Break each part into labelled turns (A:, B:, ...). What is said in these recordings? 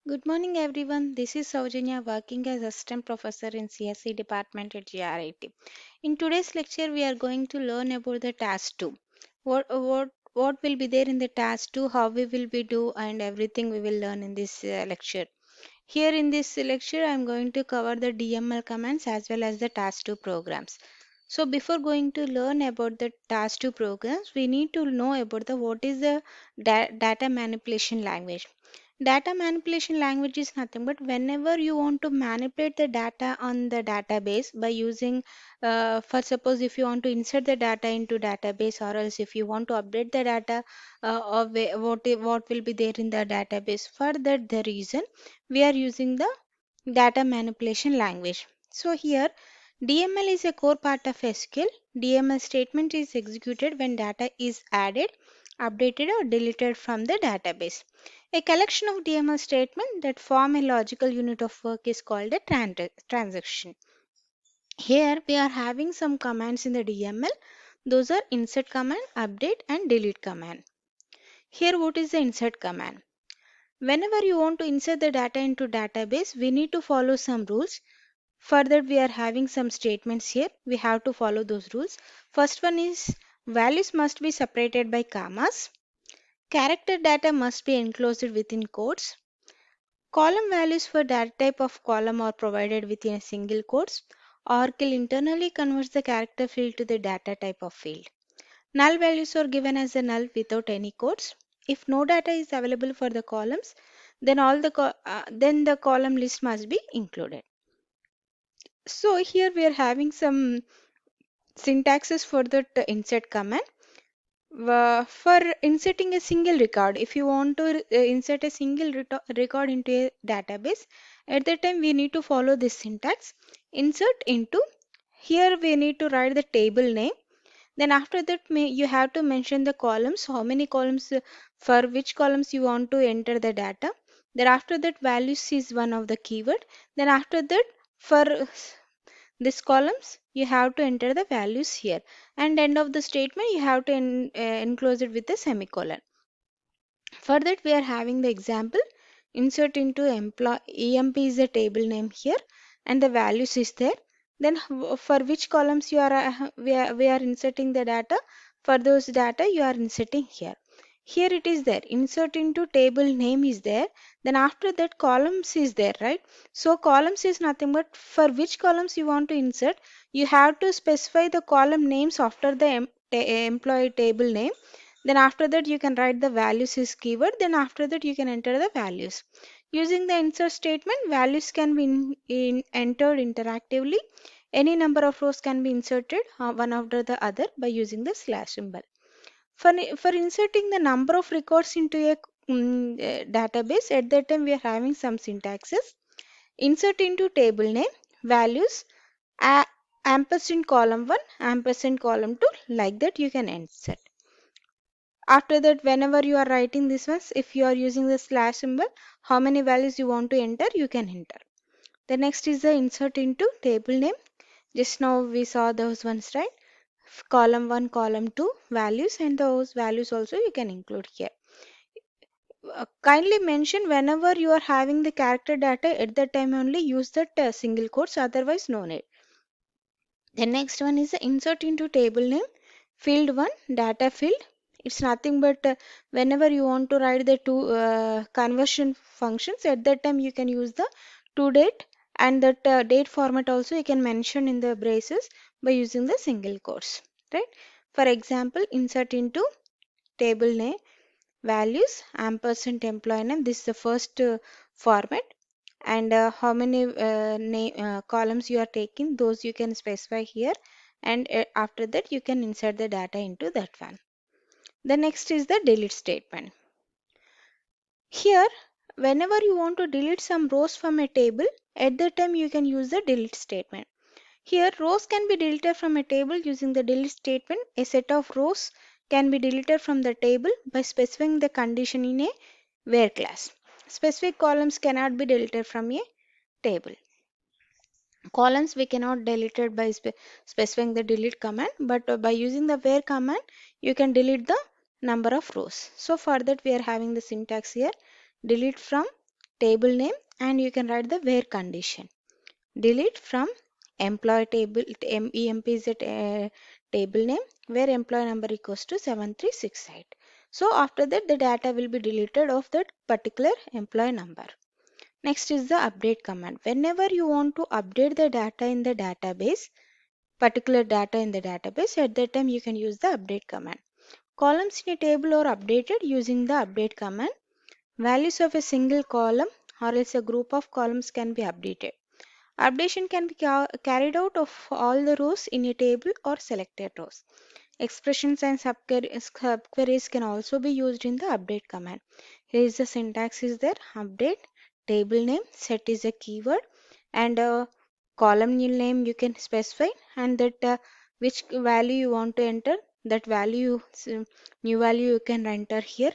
A: Good morning, everyone. This is Saujanya working as assistant professor in CSE department at GRIT. In today's lecture, we are going to learn about the task 2. What will be there in the task 2, how we will be do, and everything we will learn in this lecture. Here in this lecture, I am going to cover the DML commands as well as the task 2 programs. So before going to learn about the task 2 programs, we need to know about the what is the data manipulation language. Data manipulation language is nothing but whenever you want to manipulate the data on the database by using, for suppose if you want to insert the data into database or else if you want to update the data what will be there in the database. For that the reason we are using the data manipulation language. So here DML is a core part of SQL. DML statement is executed when data is added, updated or deleted from the database. A collection of DML statements that form a logical unit of work is called a transaction. Here we are having some commands in the DML. Those are insert command, update and delete command. Here what is the insert command? Whenever you want to insert the data into database, we need to follow some rules. Further, we are having some statements here. We have to follow those rules. First one is values must be separated by commas. Character data must be enclosed within quotes. Column values for data type of column are provided within a single quotes. Oracle internally converts the character field to the data type of field. Null values are given as a null without any quotes. If no data is available for the columns, then then the column list must be included. So here we are having some syntaxes for the insert command. For inserting a single record, if you want to insert a single record into a database, at that time we need to follow this syntax. Insert into, here we need to write the table name. Then after that you have to mention the columns, how many columns, for which columns you want to enter the data. Then after that values is one of the keyword. Then after that for this columns you have to enter the values here, and end of the statement you have to enclose it with a semicolon. For that we are having the example. Insert into employee, emp is the table name here and the values is there. Then for which columns you are we are inserting the data, for those data you are inserting here. Here it is there, insert into table name is there, then after that columns is there, right? So columns is nothing but for which columns you want to insert, you have to specify the column names after the employee table name. Then after that you can write the values is keyword, then after that you can enter the values. Using the insert statement, values can be entered interactively. Any number of rows can be inserted one after the other by using the slash symbol. For inserting the number of records into a database, at that time we are having some syntaxes. Insert into table name, values, a ampersand column 1, ampersand column 2, like that you can insert. After that, whenever you are writing this ones, if you are using the slash symbol, how many values you want to enter, you can enter. The next is the insert into table name. Just now we saw those ones, right? Column 1, column 2, values, and those values also you can include here. Kindly mention whenever you are having the character data, at that time only use that single quotes, otherwise no need. The next one is the insert into table name, field 1, data field. It's nothing but whenever you want to write the two conversion functions, at that time you can use the to date, and that date format also you can mention in the braces by using the single quotes, right? For example, insert into table name, values, ampersand employee name. This is the first format, and how many columns you are taking, those you can specify here, and after that you can insert the data into that one. The next is the delete statement. Here, whenever you want to delete some rows from a table, at that time you can use the delete statement. Here, rows can be deleted from a table using the delete statement. A set of rows can be deleted from the table by specifying the condition in a where class. Specific columns cannot be deleted from a table. Columns we cannot delete it by specifying the delete command, but by using the where command you can delete the number of rows. So for that we are having the syntax here, delete from table name, and you can write the where condition. Delete from employee table, EMP is a table name where employee number equals to 7368. So after that the data will be deleted of that particular employee number. Next is the update command. Whenever you want to update the data in the database, particular data in the database, at that time you can use the update command. Columns in a table are updated using the update command. Values of a single column or else a group of columns can be updated. Updation can be carried out of all the rows in a table or selected rows. Expressions and subqueries can also be used in the update command. Here is the syntax is there: update, table name, set is a keyword, and column name you can specify, and that which value you want to enter, that value, new value you can enter here.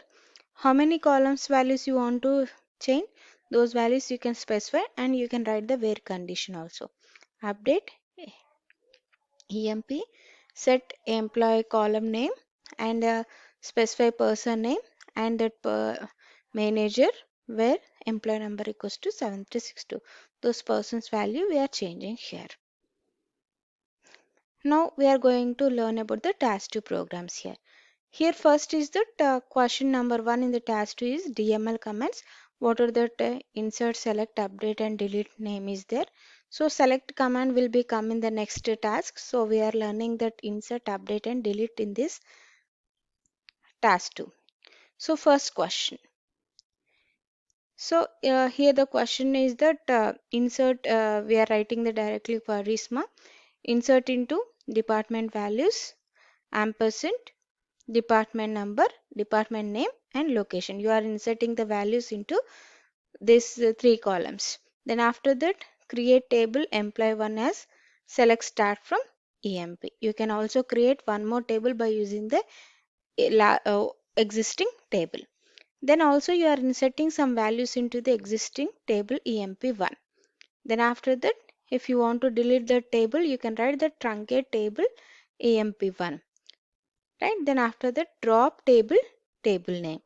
A: How many columns values you want to change, those values you can specify, and you can write the where condition also. Update EMP, set employee column name, and specify person name, and that manager where employee number equals to 7362. Those persons value we are changing here. Now we are going to learn about the task 2 programs here. Here first is that question number 1 in the task 2 is DML commands. What are that insert, select, update and delete name is there. So select command will be come in the next task. So we are learning that insert, update and delete in this task 2. So first question. So here the question is that insert, we are writing the directly for RISMA. Insert into department values, ampersand, department number, department name and location. You are inserting the values into these three columns. Then after that, create table employee 1 as select start from EMP. You can also create one more table by using the existing table. Then also you are inserting some values into the existing table EMP1. Then after that, if you want to delete the table, you can write the truncate table EMP1. Right? Then after that, drop table, table name.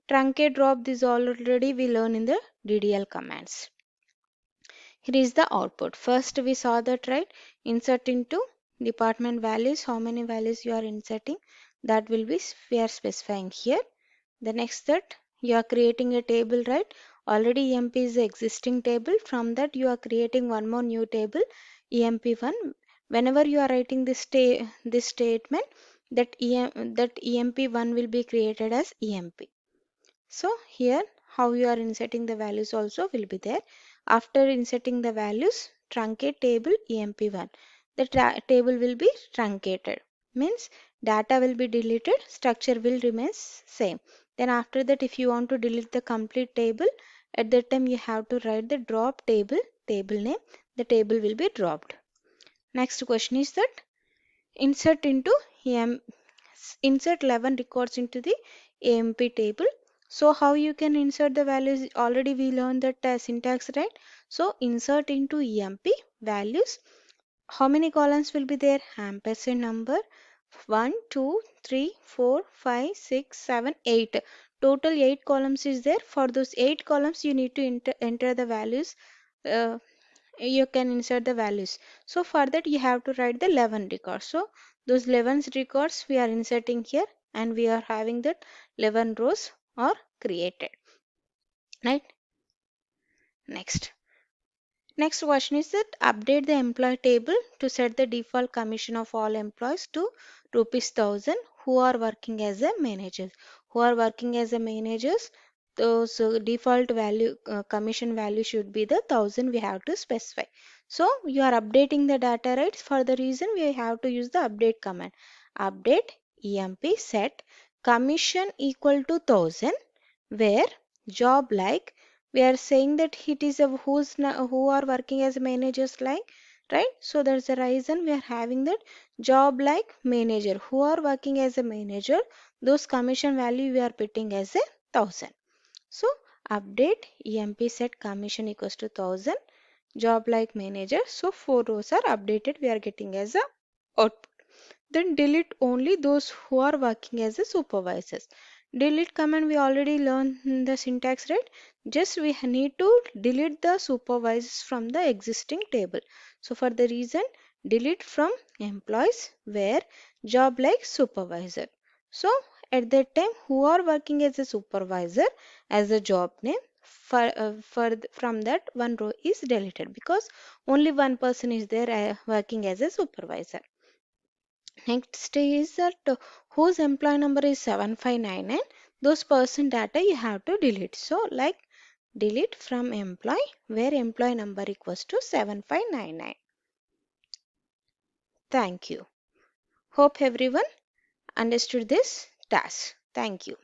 A: Truncate, drop, this already we learn in the DDL commands. Here is the output. First we saw that, right? Insert into department values. How many values you are inserting, that will be we are specifying here. The next that you are creating a table, right? Already EMP is the existing table. From that you are creating one more new table EMP1. Whenever you are writing this statement, that EMP1 will be created as EMP. So here how you are inserting the values also will be there. After inserting the values, truncate table EMP1. The table will be truncated. Means data will be deleted, structure will remain same. Then after that, if you want to delete the complete table, at that time you have to write the drop table, table name. The table will be dropped. Next question is that insert into EM, insert 11 records into the EMP table. So how you can insert the values, already we learned that syntax, right? So insert into EMP values. How many columns will be there? Ampersand number 1, 2, 3, 4, 5, 6, 7, 8. Total 8 columns is there. For those 8 columns you need to enter the values. You can insert the values. So for that you have to write the 11 records. So those 11 records we are inserting here, and we are having that 11 rows are created, right? Next question is that update the employee table to set the default commission of all employees to rupees 1000 who are working as a managers. Who are working as a managers, those default value, commission value should be the 1000 we have to specify. So you are updating the data, right? For the reason we have to use the update command. Update EMP set commission equal to 1000 where job like, we are saying that it is a who are working as managers like, right? So that's the reason we are having that job like manager, who are working as a manager, those commission value we are putting as a 1000. So update EMP set commission equals to 1000 job like manager. So 4 rows are updated, we are getting as a output. Then delete only those who are working as the supervisors. Delete command we already learned the syntax, right? Just we need to delete the supervisors from the existing table. So for the reason, delete from employees where job like supervisor. So at that time, who are working as a supervisor as a job name, from that one row is deleted because only one person is there working as a supervisor. Next is that whose employee number is 7599. Those person data you have to delete. So like delete from employee where employee number equals to 7599. Thank you. Hope everyone understood this task. Thank you.